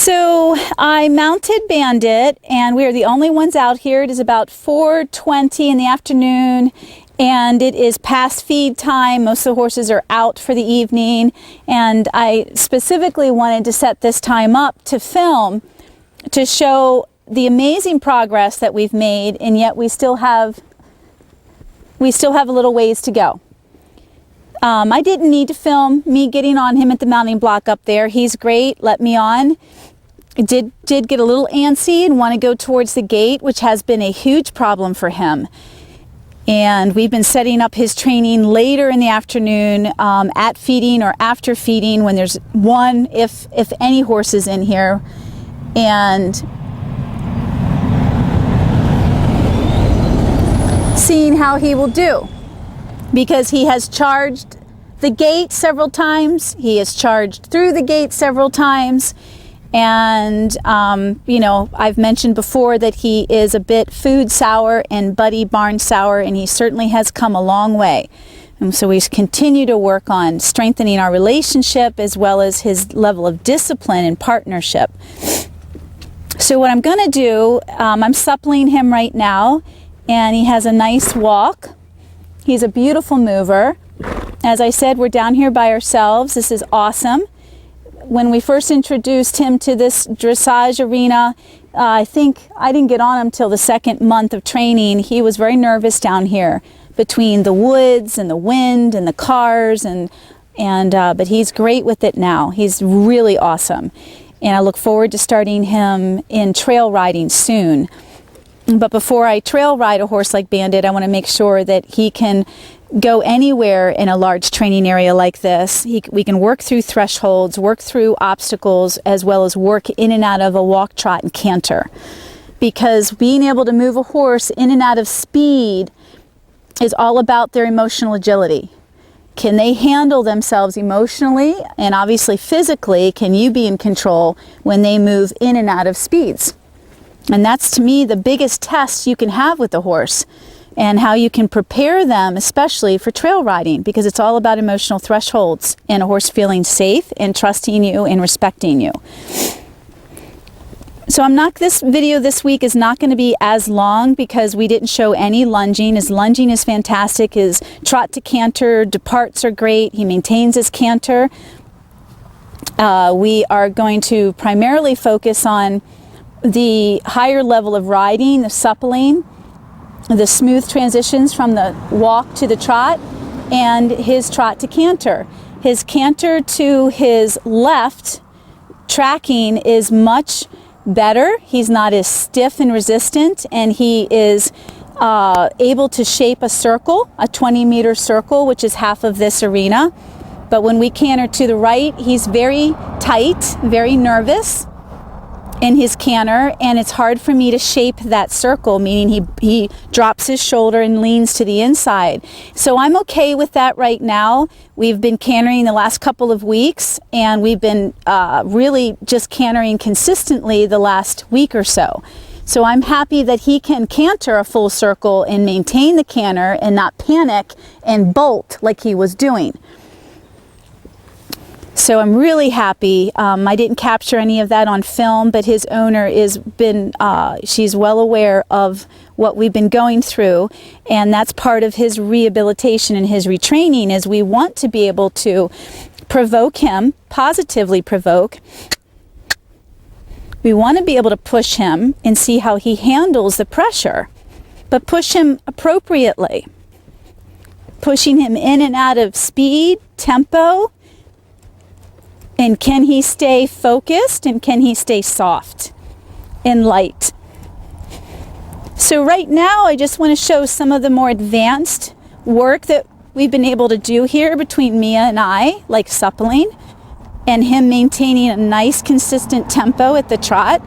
So I mounted Bandit, and we are the only ones out here. It is about 4:20 in the afternoon, and it is past feed time. Most of the horses are out for the evening, and I specifically wanted to set this time up to film to show the amazing progress that we've made, and yet we still have a little ways to go. I didn't need to film me getting on him at the mounting block up there. He's great, let me on. I did get a little antsy and want to go towards the gate, which has been a huge problem for him. And we've been setting up his training later in the afternoon at feeding or after feeding when there's one, if any, horses in here. And seeing how he will do, because he has charged the gate several times, he has charged through the gate several times, and you know, I've mentioned before that he is a bit food sour and buddy barn sour, and he certainly has come a long way. And so we continue to work on strengthening our relationship as well as his level of discipline and partnership. So what I'm going to do, I'm suppling him right now, and he has a nice walk. He's a beautiful mover. As I said, we're down here by ourselves. This is awesome. When we first introduced him to this dressage arena, I think I didn't get on him till the second month of training. He was very nervous down here between the woods and the wind and the cars, but he's great with it now. He's really awesome. And I look forward to starting him in trail riding soon. But before I trail ride a horse like Bandit, I want to make sure that he can go anywhere in a large training area like this. We can work through thresholds, work through obstacles, as well as work in and out of a walk, trot, and canter. Because being able to move a horse in and out of speed is all about their emotional agility. Can they handle themselves emotionally and obviously physically? Can you be in control when they move in and out of speeds? And that's, to me, the biggest test you can have with a horse, and how you can prepare them, especially for trail riding, because it's all about emotional thresholds and a horse feeling safe and trusting you and respecting you. So this video this week is not going to be as long because we didn't show any lunging. His lunging is fantastic. His trot to canter departs are great. He maintains his canter. We are going to primarily focus on the higher level of riding, the suppling, the smooth transitions from the walk to the trot, and his trot to canter. His canter to his left tracking is much better. He's not as stiff and resistant, and he is able to shape a circle, a 20-meter circle, which is half of this arena. But when we canter to the right, he's very tight, very nervous in his canter, and it's hard for me to shape that circle, meaning he drops his shoulder and leans to the inside. So I'm okay with that right now. We've been cantering the last couple of weeks, and we've been really just cantering consistently the last week or so. So I'm happy that he can canter a full circle and maintain the canter and not panic and bolt like he was doing. So I'm really happy. I didn't capture any of that on film, but his owner she's well aware of what we've been going through, and that's part of his rehabilitation and his retraining, is we want to be able to provoke him, positively provoke. We want to be able to push him and see how he handles the pressure, but push him appropriately. Pushing him in and out of speed, tempo, and can he stay focused, and can he stay soft and light? So right now I just want to show some of the more advanced work that we've been able to do here between Mia and I, like suppling, and him maintaining a nice consistent tempo at the trot.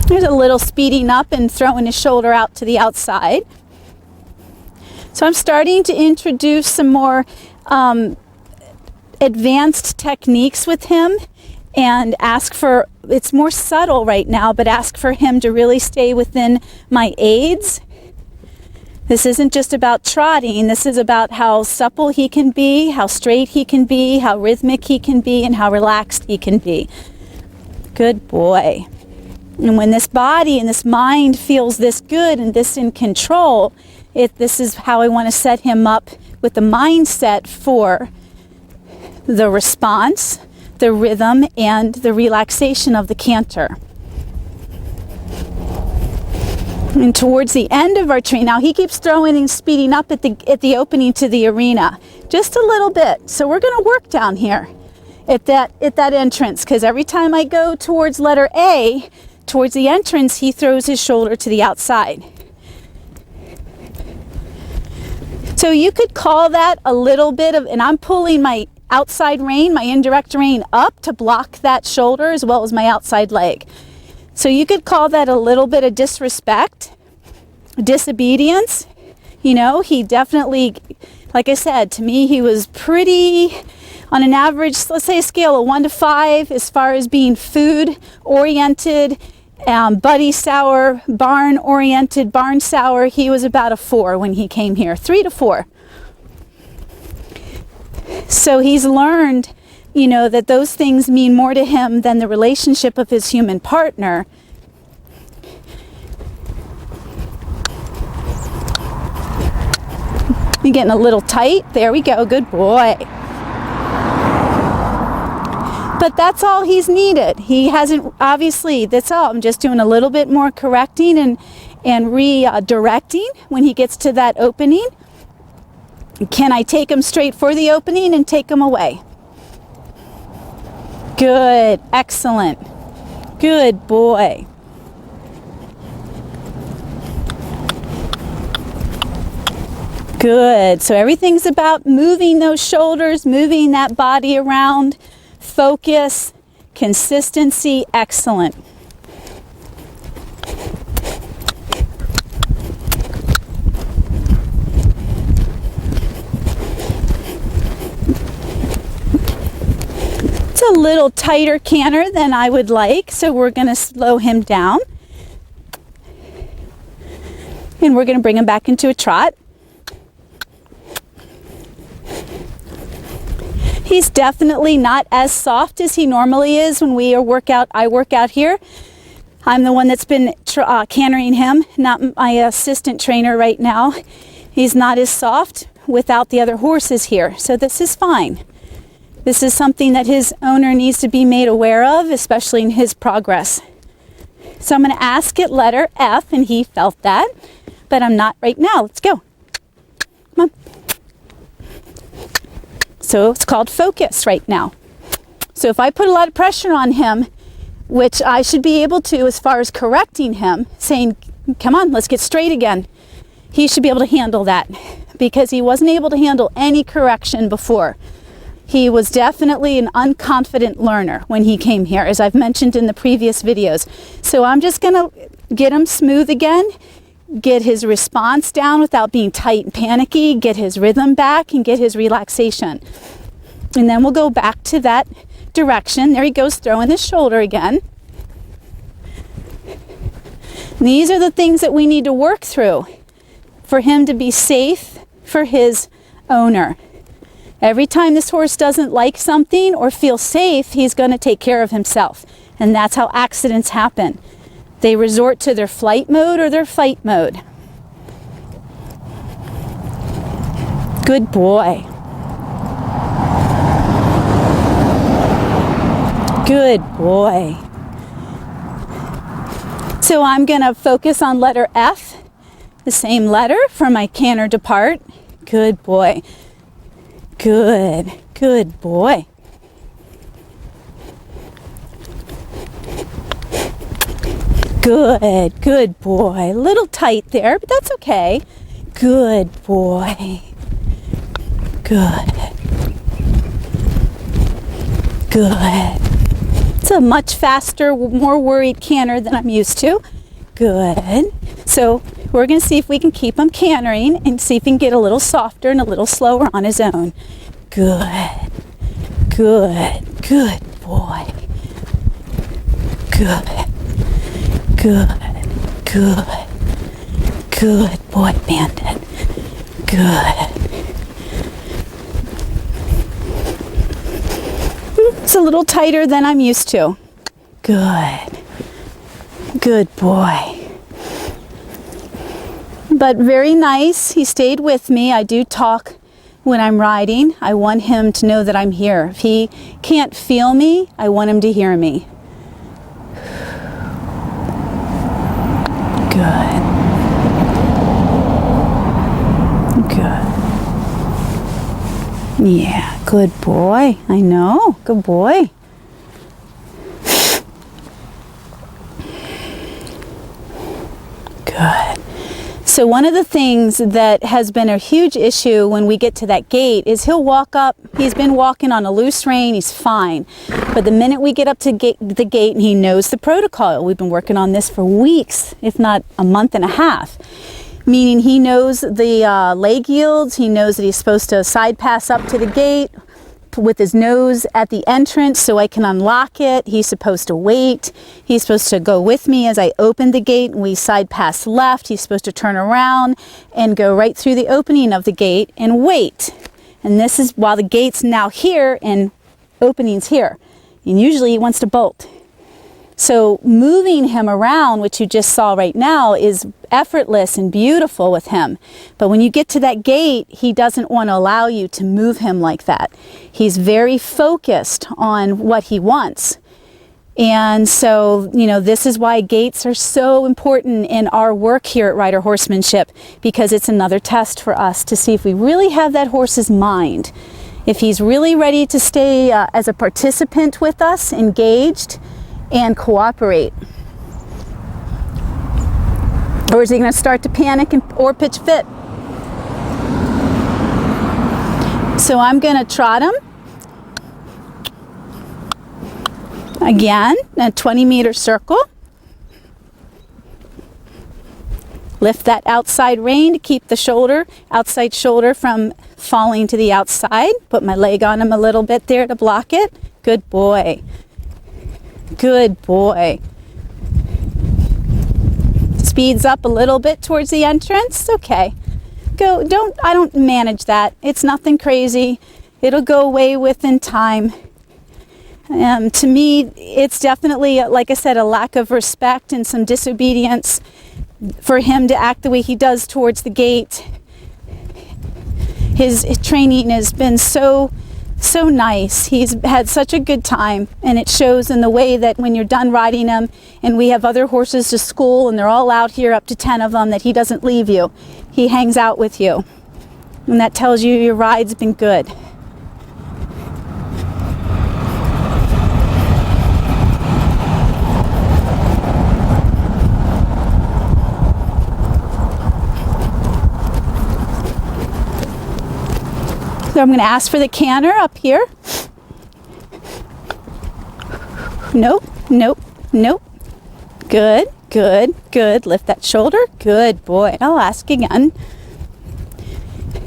There's a little speeding up and throwing his shoulder out to the outside. So I'm starting to introduce some more advanced techniques with him, and it's more subtle right now, but ask for him to really stay within my aids This isn't just about trotting. This is about how supple he can be, how straight he can be, how rhythmic he can be, and how relaxed he can be. Good boy. And when this body and this mind feels this good and this in control, this is how I want to set him up with the mindset for the response, the rhythm, and the relaxation of the canter. And towards the end of our training, now he keeps throwing and speeding up at the opening to the arena, just a little bit. So we're going to work down here at that entrance, because every time I go towards letter A, towards the entrance, he throws his shoulder to the outside. So you could call that a little bit of, and I'm pulling my outside rein, my indirect rein up to block that shoulder as well as my outside leg. So you could call that a little bit of disrespect, disobedience. You know, he definitely, like I said, to me, he was pretty, on an average, let's say a scale of 1 to 5, as far as being food-oriented, buddy sour, barn-oriented, barn sour. He was about a 4 when he came here, 3 to 4. So he's learned, you know, that those things mean more to him than the relationship of his human partner. You're getting a little tight. There we go. Good boy. But that's all he's needed. He hasn't, obviously, that's all. I'm just doing a little bit more correcting and redirecting when he gets to that opening. Can I take him straight for the opening and take him away? Good. Excellent. Good boy. Good. So everything's about moving those shoulders, moving that body around. Focus, consistency, excellent. It's a little tighter canter than I would like, so we're going to slow him down. And we're going to bring him back into a trot. He's definitely not as soft as he normally is when I work out here. I'm the one that's been cantering him, not my assistant trainer right now. He's not as soft without the other horses here, so this is fine. This is something that his owner needs to be made aware of, especially in his progress. So I'm going to ask it letter F, and he felt that, but I'm not right now. Let's go. Come on. So it's called focus right now. So if I put a lot of pressure on him, which I should be able to as far as correcting him, saying, come on, let's get straight again, he should be able to handle that, because he wasn't able to handle any correction before. He was definitely an unconfident learner when he came here, as I've mentioned in the previous videos. So I'm just going to get him smooth again, get his response down without being tight and panicky, get his rhythm back, and get his relaxation. And then we'll go back to that direction. There he goes, throwing his shoulder again. And these are the things that we need to work through for him to be safe for his owner. Every time this horse doesn't like something or feel safe, he's going to take care of himself. And that's how accidents happen. They resort to their flight mode or their fight mode. Good boy. Good boy. So I'm going to focus on letter F, the same letter for my canter depart. Good boy. Good. Good boy. Good, good boy. A little tight there, but that's okay. Good boy. Good. Good. It's a much faster, more worried canter than I'm used to. Good. So we're going to see if we can keep him cantering and see if he can get a little softer and a little slower on his own. Good. Good. Good boy. Good. Good, good, good boy, Bandit. Good. It's a little tighter than I'm used to. Good. Good boy. But very nice. He stayed with me. I do talk when I'm riding. I want him to know that I'm here. If he can't feel me, I want him to hear me. Good. Good. Yeah, good boy. I know. Good boy. Good. So one of the things that has been a huge issue when we get to that gate is he'll walk up. He's been walking on a loose rein. He's fine. But the minute we get up to the gate and he knows the protocol, we've been working on this for weeks, if not a month and a half. Meaning he knows the leg yields. He knows that he's supposed to side pass up to the gate with his nose at the entrance so I can unlock it. He's supposed to wait. He's supposed to go with me as I open the gate and we side pass left. He's supposed to turn around and go right through the opening of the gate and wait. And this is while the gate's now here and opening's here. And usually he wants to bolt. So moving him around, which you just saw right now, is effortless and beautiful with him. But when you get to that gate, he doesn't want to allow you to move him like that. He's very focused on what he wants. And so, you know, this is why gates are so important in our work here at Rider Horsemanship, because it's another test for us to see if we really have that horse's mind. If he's really ready to stay as a participant with us, engaged, and cooperate. Or is he going to start to panic or pitch fit? So I'm going to trot him. Again, a 20-meter circle. Lift that outside rein to keep the outside shoulder from falling to the outside. Put my leg on him a little bit there to block it. Good boy. Good boy. Speeds up a little bit towards the entrance. Okay. I don't manage that. It's nothing crazy. It'll go away within time. To me, it's definitely, like I said, a lack of respect and some disobedience for him to act the way he does towards the gate. His training has been so nice. He's had such a good time, and it shows in the way that when you're done riding him and we have other horses to school and they're all out here, up to 10 of them, that he doesn't leave you. He hangs out with you, and that tells you your ride's been good. So I'm going to ask for the canter up here. Nope, nope, nope. Good, good, good. Lift that shoulder. Good boy. I'll ask again.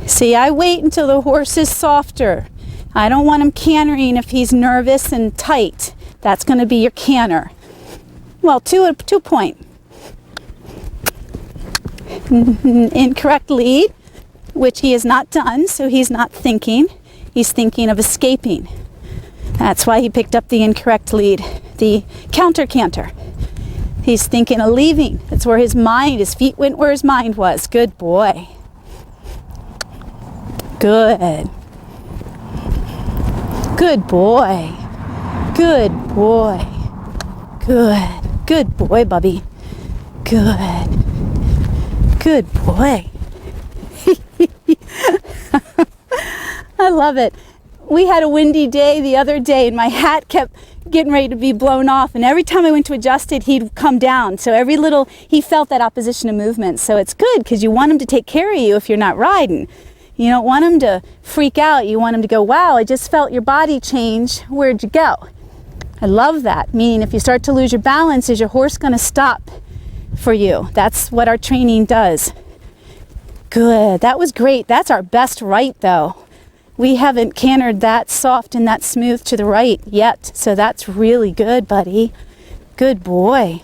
See, I wait until the horse is softer. I don't want him cantering if he's nervous and tight. That's going to be your canter. Well, to a point. Incorrect lead, which he has not done, so he's not thinking. He's thinking of escaping. That's why he picked up the incorrect lead, the counter canter. He's thinking of leaving. That's where his feet went where his mind was. Good boy. Good. Good boy. Good boy. Good. Good boy, Bubby. Good. Good boy. I love it. We had a windy day the other day and my hat kept getting ready to be blown off, and every time I went to adjust it, he'd come down. So he felt that opposition of movement. So it's good because you want him to take care of you if you're not riding. You don't want him to freak out. You want him to go, wow, I just felt your body change. Where'd you go? I love that. Meaning if you start to lose your balance, is your horse going to stop for you? That's what our training does. Good. That was great. That's our best right, though. We haven't cantered that soft and that smooth to the right yet. So that's really good, buddy. Good boy.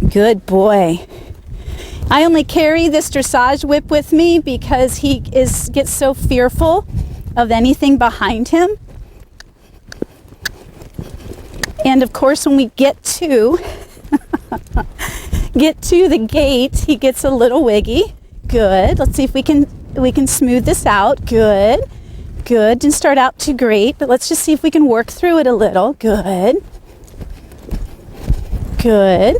Good boy. I only carry this dressage whip with me because he gets so fearful of anything behind him. And of course, when we get to the gate, he gets a little wiggy. Good. Let's see if we can smooth this out. Good. Good. Didn't start out too great, but let's just see if we can work through it a little. Good. Good.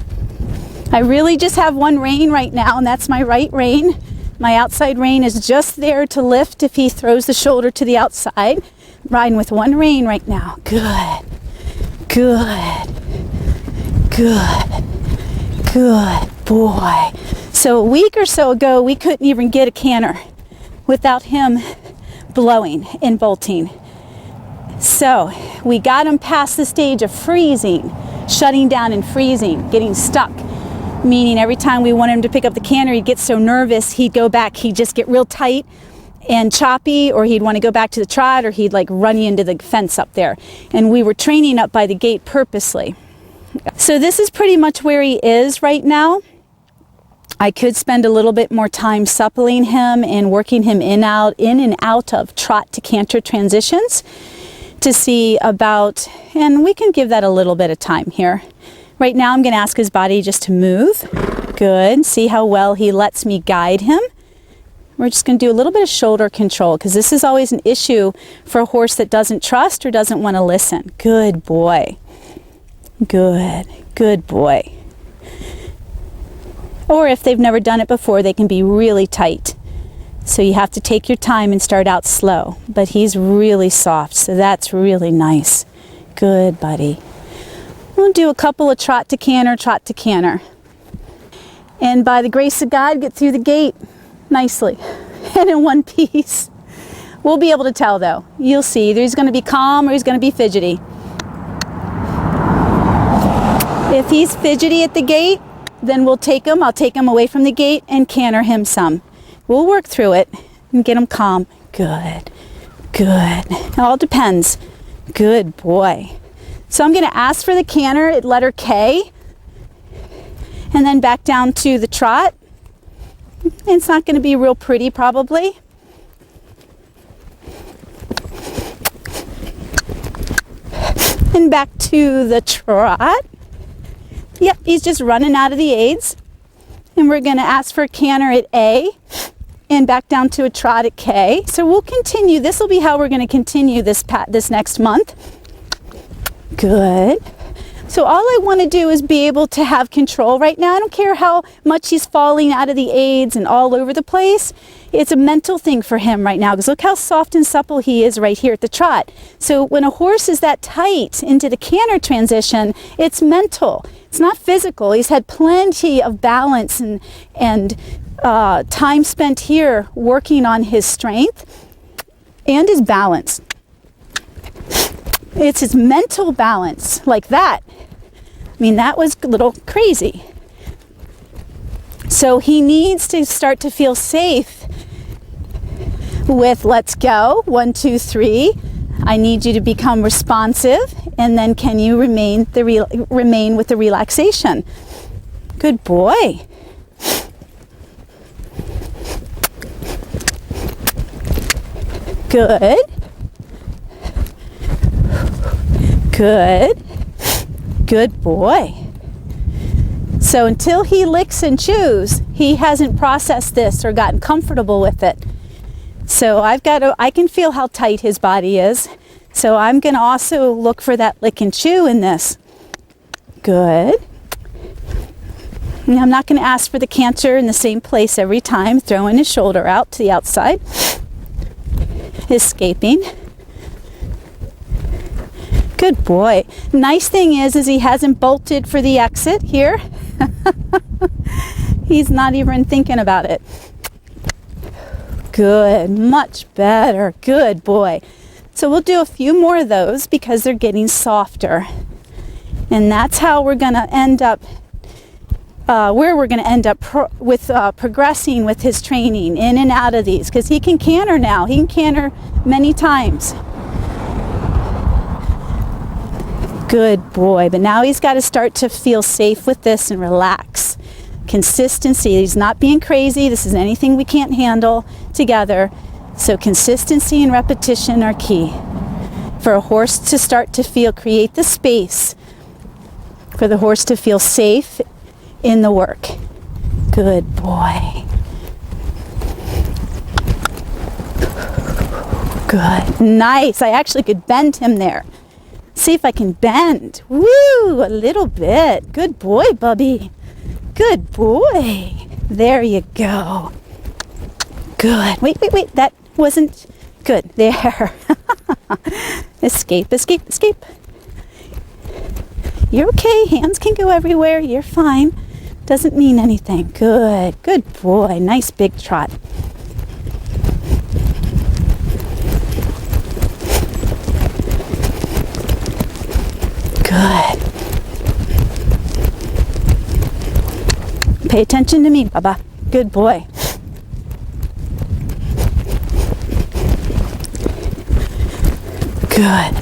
I really just have one rein right now, and that's my right rein. My outside rein is just there to lift if he throws the shoulder to the outside. I'm riding with one rein right now. Good. Good. Good. Good boy. So a week or so ago, we couldn't even get a canter without him blowing and bolting. So we got him past the stage of freezing, shutting down and freezing, getting stuck. Meaning every time we wanted him to pick up the canter, he'd get so nervous, he'd go back, he'd just get real tight and choppy, or he'd want to go back to the trot, or he'd like run into the fence up there. And we were training up by the gate purposely. So this is pretty much where he is right now. I could spend a little bit more time suppling him and working him in and out of trot to canter transitions to see about, and we can give that a little bit of time here. Right now I'm going to ask his body just to move. Good. See how well he lets me guide him. We're just going to do a little bit of shoulder control because this is always an issue for a horse that doesn't trust or doesn't want to listen. Good boy. Good. Good boy. Or if they've never done it before, they can be really tight. So you have to take your time and start out slow. But he's really soft, so that's really nice. Good, buddy. We'll do a couple of trot to canter. And by the grace of God, get through the gate nicely and in one piece. We'll be able to tell though. You'll see either he's going to be calm or he's going to be fidgety. If he's fidgety at the gate, then I'll take him away from the gate and canter him some. We'll work through it and get him calm. Good. Good. It all depends. Good boy. So I'm going to ask for the canter at letter K and then back down to the trot. It's not going to be real pretty probably. And back to the trot. Yep, he's just running out of the aids. And we're going to ask for a canter at A and back down to a trot at K. So we'll continue. This will be how we're going to continue this next month. Good. So all I want to do is be able to have control right now. I don't care how much he's falling out of the aids and all over the place. It's a mental thing for him right now because look how soft and supple he is right here at the trot. So when a horse is that tight into the canter transition, it's mental. It's not physical. He's had plenty of balance and time spent here working on his strength and his balance. It's his mental balance, like that. I mean, that was a little crazy. So he needs to start to feel safe with let's go, 1, 2, 3. I need you to become responsive, and then can you remain with the relaxation? Good boy. Good. Good. Good boy. So until he licks and chews, he hasn't processed this or gotten comfortable with it. So I can feel how tight his body is. So I'm going to also look for that lick and chew in this. Good. Now I'm not going to ask for the canter in the same place every time, throwing his shoulder out to the outside. Escaping. Good boy. Nice thing is he hasn't bolted for the exit here. He's not even thinking about it. Good. Much better. Good boy. So we'll do a few more of those because they're getting softer. And that's how we're going to end up, progressing with his training in and out of these because he can canter now. He can canter many times. Good boy. But now he's got to start to feel safe with this and relax. Consistency. He's not being crazy. This isn't anything we can't handle together. So consistency and repetition are key for a horse to start to create the space for the horse to feel safe in the work. Good boy. Good. Nice. I actually could bend him there. See if I can bend. Woo! A little bit. Good boy, Bubby. Good boy. There you go. Good. Wait. That wasn't good. There. Escape. You're okay. Hands can go everywhere. You're fine. Doesn't mean anything. Good. Good boy. Nice big trot. Good. Pay attention to me, Baba. Good boy. Good.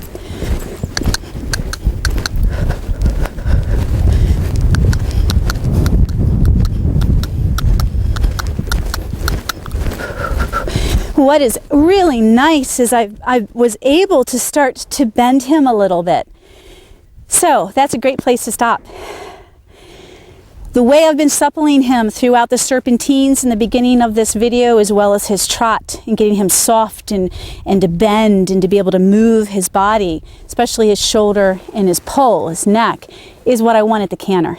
What is really nice is I was able to start to bend him a little bit. So that's a great place to stop. The way I've been suppling him throughout the serpentines in the beginning of this video, as well as his trot and getting him soft and to bend and to be able to move his body, especially his shoulder and his poll, his neck, is what I want at the canter.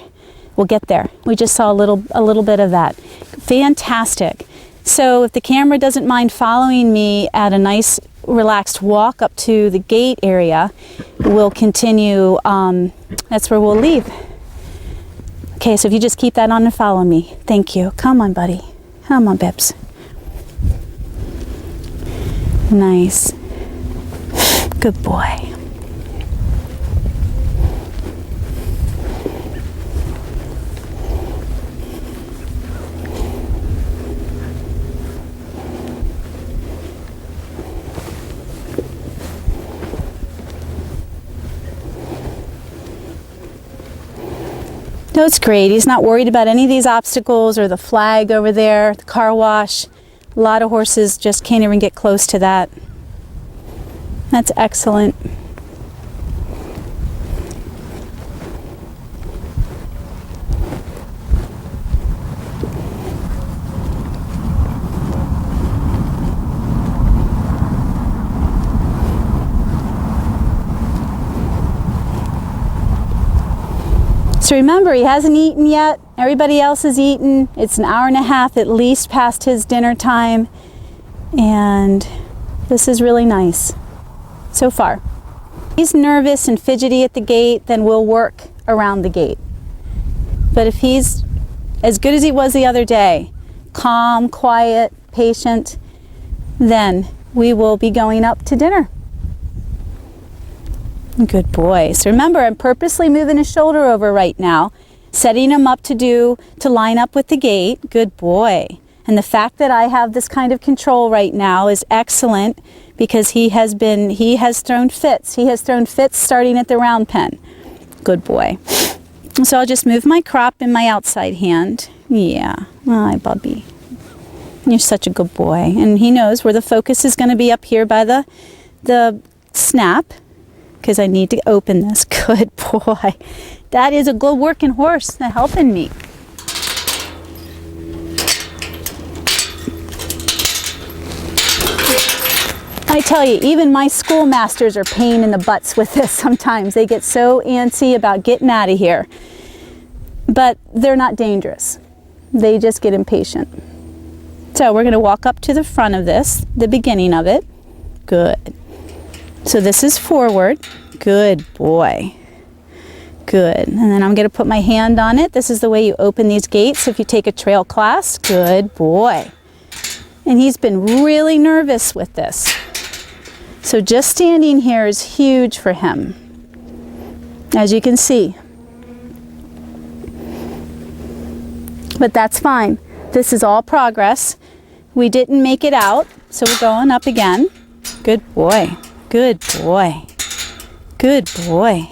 We'll get there. We just saw a little bit of that. Fantastic. So if the camera doesn't mind following me at a nice relaxed walk up to the gate area, we'll continue. That's where we'll leave. Okay, so if you just keep that on and follow me. Thank you. Come on, buddy. Come on, Bibbs. Nice. Good boy. No, it's great. He's not worried about any of these obstacles or the flag over there, the car wash. A lot of horses just can't even get close to that. That's excellent. So remember, he hasn't eaten yet. Everybody else has eaten. It's an hour and a half at least past his dinner time. And this is really nice so far. If he's nervous and fidgety at the gate, then we'll work around the gate. But if he's as good as he was the other day, calm, quiet, patient, then we will be going up to dinner. Good boy. So remember, I'm purposely moving his shoulder over right now, setting him up to line up with the gait. Good boy. And the fact that I have this kind of control right now is excellent because he has thrown fits. He has thrown fits starting at the round pen. Good boy. So I'll just move my crop in my outside hand. Yeah. Hi, Bubby. You're such a good boy. And he knows where the focus is going to be up here by the snap, because I need to open this. Good boy. That is a good working horse helping me. I tell you, even my schoolmasters are pain in the butts with this sometimes. They get so antsy about getting out of here. But they're not dangerous. They just get impatient. So we're going to walk up to the front of this, the beginning of it. Good. So this is forward. Good boy. Good. And then I'm going to put my hand on it. This is the way you open these gates if you take a trail class. Good boy. And he's been really nervous with this. So just standing here is huge for him, as you can see. But that's fine. This is all progress. We didn't make it out, so we're going up again. Good boy. Good boy. Good boy.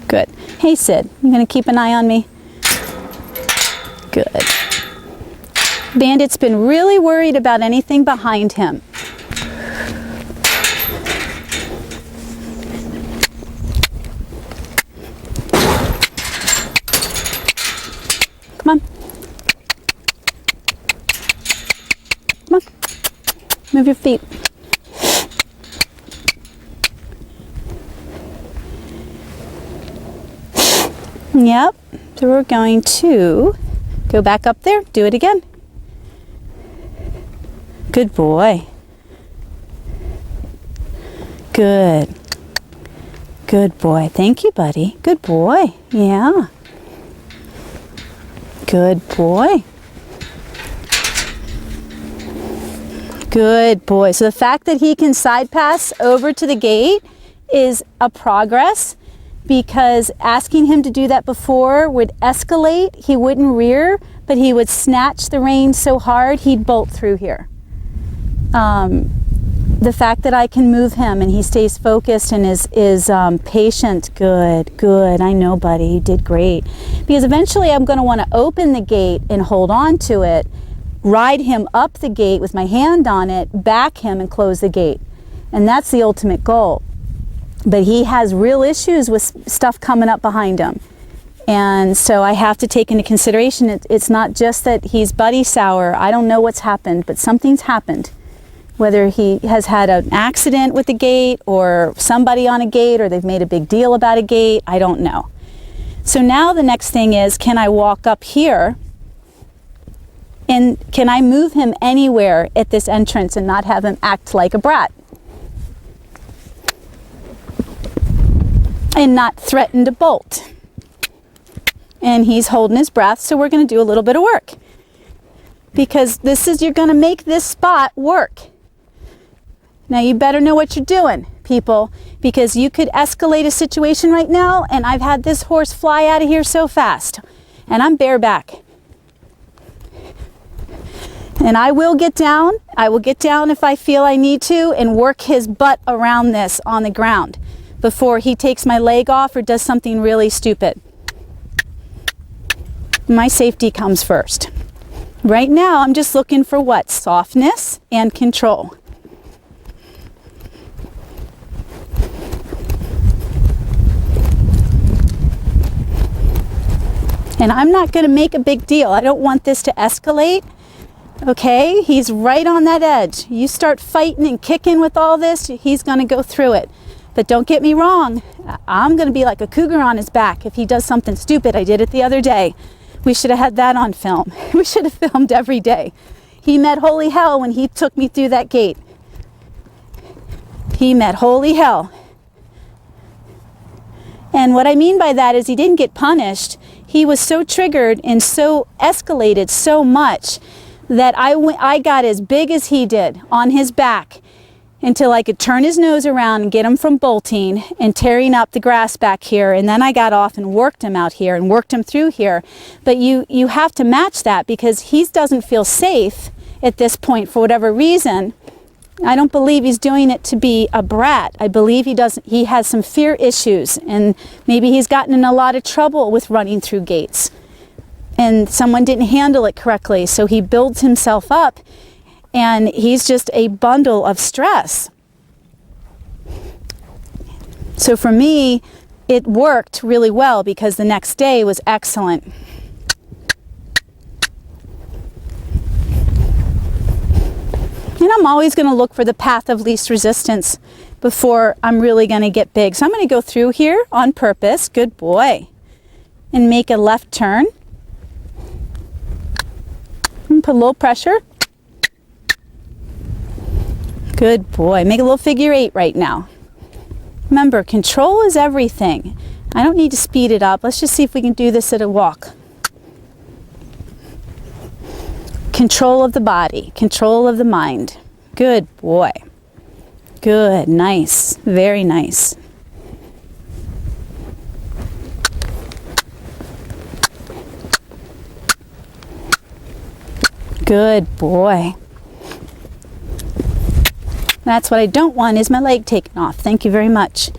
Good. Hey, Sid, you gonna keep an eye on me? Good. Bandit's been really worried about anything behind him. Come on. Come on. Move your feet. Yep. So we're going to go back up there. Do it again. Good boy. Good. Good boy. Thank you, buddy. Good boy. Yeah. Good boy. Good boy. So the fact that he can side pass over to the gate is a progress, because asking him to do that before would escalate. He wouldn't rear, but he would snatch the reins so hard he'd bolt through here. The fact that I can move him and he stays focused and is patient, good, good. I know, buddy, you did great. Because eventually I'm going to want to open the gate and hold on to it, ride him up the gate with my hand on it, back him and close the gate. And that's the ultimate goal. But he has real issues with stuff coming up behind him. And so I have to take into consideration, it's not just that he's buddy sour. I don't know what's happened, but something's happened. Whether he has had an accident with the gate or somebody on a gate, or they've made a big deal about a gate, I don't know. So now the next thing is, can I walk up here and can I move him anywhere at this entrance and not have him act like a brat? And not threaten to bolt. And he's holding his breath, so we're going to do a little bit of work. Because you're going to make this spot work. Now you better know what you're doing, people, because you could escalate a situation right now, and I've had this horse fly out of here so fast, and I'm bareback. And I will get down if I feel I need to, and work his butt around this on the ground before he takes my leg off or does something really stupid. My safety comes first. Right now, I'm just looking for what? Softness and control. And I'm not going to make a big deal. I don't want this to escalate. Okay, he's right on that edge. You start fighting and kicking with all this, he's going to go through it. But don't get me wrong, I'm going to be like a cougar on his back if he does something stupid. I did it the other day. We should have had that on film. We should have filmed every day. He met holy hell when he took me through that gate. He met holy hell. And what I mean by that is he didn't get punished. He was so triggered and so escalated so much that I got as big as he did on his back until I could turn his nose around and get him from bolting and tearing up the grass back here. And then I got off and worked him out here and worked him through here. But you have to match that, because he doesn't feel safe at this point for whatever reason. I don't believe he's doing it to be a brat. I believe he has some fear issues, and maybe he's gotten in a lot of trouble with running through gates. And someone didn't handle it correctly, so he builds himself up. And he's just a bundle of stress. So for me, it worked really well, because the next day was excellent. And I'm always going to look for the path of least resistance before I'm really going to get big. So I'm going to go through here on purpose. Good boy. And make a left turn. And put a little pressure. Good boy. Make a little figure 8 right now. Remember, control is everything. I don't need to speed it up. Let's just see if we can do this at a walk. Control of the body, control of the mind. Good boy. Good, nice, very nice. Good boy. That's what I don't want, is my leg taken off. Thank you very much.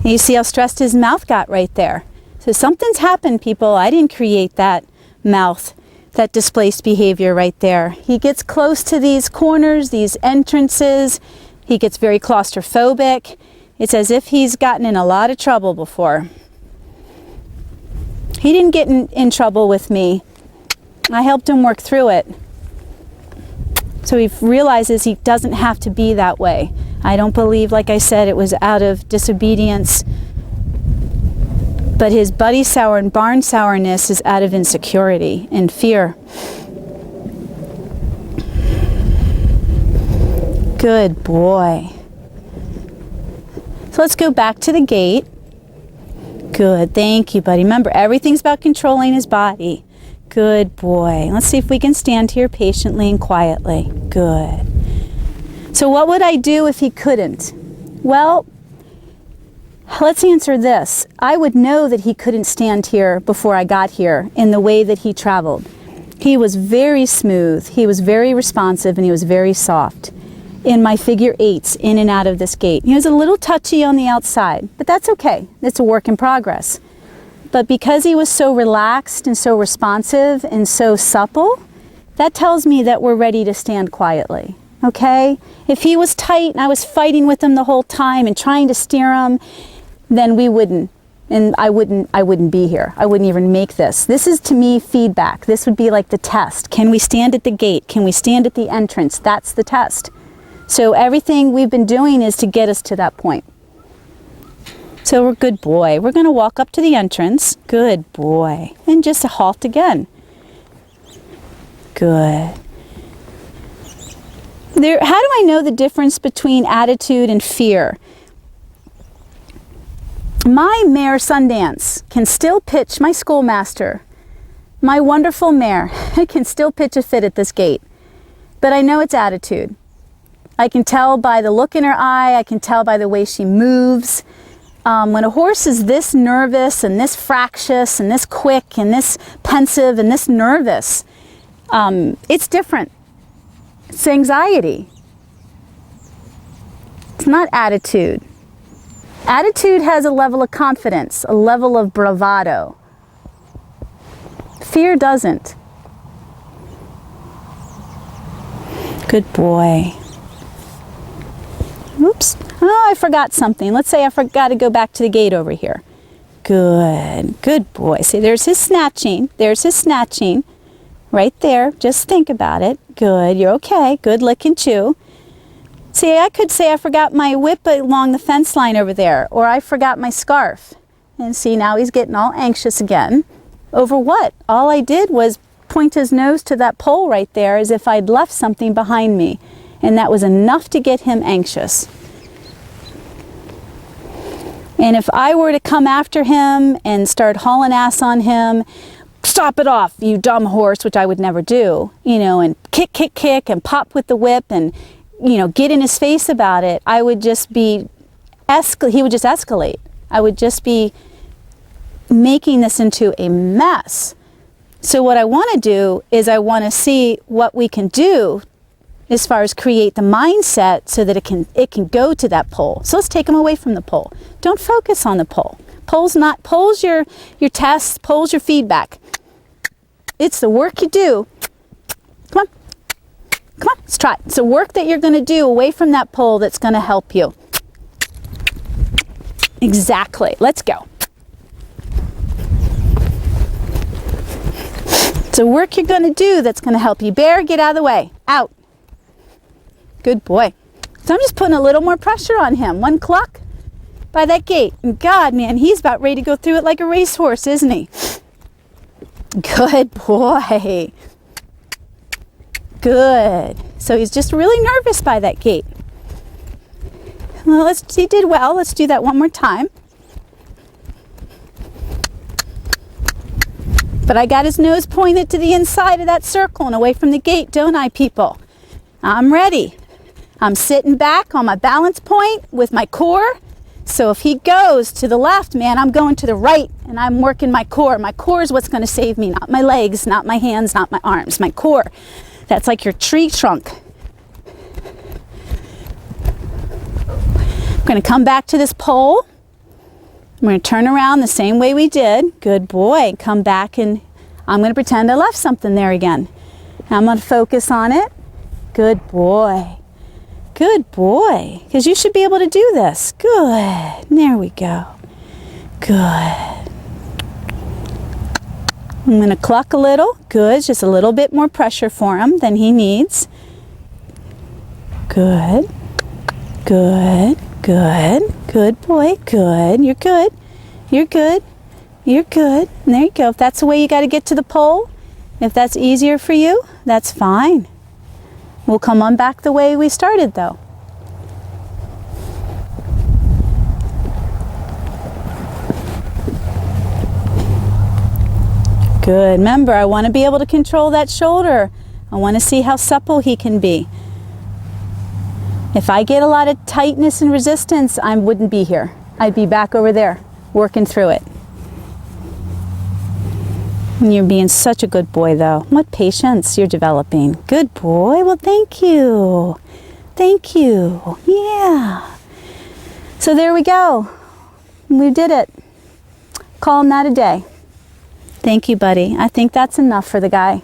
And you see how stressed his mouth got right there. So something's happened, people. I didn't create that mouth, that displaced behavior right there. He gets close to these corners, these entrances. He gets very claustrophobic. It's as if he's gotten in a lot of trouble before. He didn't get in trouble with me. I helped him work through it. So he realizes he doesn't have to be that way. I don't believe, like I said, it was out of disobedience. But his buddy sour and barn sourness is out of insecurity and fear. Good boy. So let's go back to the gate. Good, thank you, buddy. Remember, everything's about controlling his body. Good boy. Let's see if we can stand here patiently and quietly. Good. So what would I do if he couldn't? Well, let's answer this. I would know that he couldn't stand here before I got here in the way that he traveled. He was very smooth, he was very responsive, and he was very soft in my figure eights in and out of this gate. He was a little touchy on the outside, but that's okay. It's a work in progress. But because he was so relaxed and so responsive and so supple, that tells me that we're ready to stand quietly, okay? If he was tight and I was fighting with him the whole time and trying to steer him, then we wouldn't, and I wouldn't be here. I wouldn't even make this. This is, to me, feedback. This would be like the test. Can we stand at the gate? Can we stand at the entrance? That's the test. So everything we've been doing is to get us to that point. So we're good boy. We're going to walk up to the entrance. Good boy. And just a halt again. Good. How do I know the difference between attitude and fear? My mare Sundance can still pitch, my schoolmaster, my wonderful mare, can still pitch a fit at this gate. But I know it's attitude. I can tell by the look in her eye. I can tell by the way she moves. When a horse is this nervous and this fractious and this quick and this pensive and this nervous, it's different. It's anxiety. It's not attitude. Attitude has a level of confidence, a level of bravado. Fear doesn't. Good boy. Oops. Oh, I forgot something. Let's say I forgot to go back to the gate over here. Good. Good boy. See, there's his snatching. There's his snatching. Right there. Just think about it. Good. You're okay. Good lick and chew. See, I could say I forgot my whip along the fence line over there, or I forgot my scarf. And see, now he's getting all anxious again. Over what? All I did was point his nose to that pole right there as if I'd left something behind me. And that was enough to get him anxious. And if I were to come after him and start hauling ass on him, stop it off, you dumb horse, which I would never do, you know, and kick, kick, kick, and pop with the whip and, you know, get in his face about it, I would just be, he would just escalate. I would just be making this into a mess. So what I want to do is I want to see what we can do as far as create the mindset so that it can go to that pole. So let's take him away from the pole. Don't focus on the pole. Pole's your tests, pole's your feedback. It's the work you do. Come on. Come on, let's try it. It's the work that you're going to do away from that pole that's going to help you. Exactly. Let's go. It's the work you're going to do that's going to help you. Bear, get out of the way. Out. Good boy. So I'm just putting a little more pressure on him. One cluck by that gate. And God, man, he's about ready to go through it like a racehorse, isn't he? Good boy. Good. So he's just really nervous by that gate. Well, he did well. Let's do that one more time. But I got his nose pointed to the inside of that circle and away from the gate, don't I, people? I'm ready. I'm sitting back on my balance point with my core. So if he goes to the left, man, I'm going to the right and I'm working my core. My core is what's going to save me, not my legs, not my hands, not my arms. My core. That's like your tree trunk. I'm going to come back to this pole. I'm going to turn around the same way we did. Good boy. Come back and I'm going to pretend I left something there again. I'm going to focus on it. Good boy. Good boy. Because you should be able to do this. Good. There we go. Good. I'm going to cluck a little. Good. Just a little bit more pressure for him than he needs. Good. Good. Good. Good boy. Good. You're good. You're good. You're good. And there you go. If that's the way you got to get to the pole, if that's easier for you, that's fine. We'll come on back the way we started though. Good. Remember, I want to be able to control that shoulder. I want to see how supple he can be. If I get a lot of tightness and resistance, I wouldn't be here. I'd be back over there, working through it. And you're being such a good boy, though. What patience you're developing. Good boy. Well, thank you. Thank you. Yeah. So there we go. We did it. Calling that a day. Thank you, buddy. I think that's enough for the guy.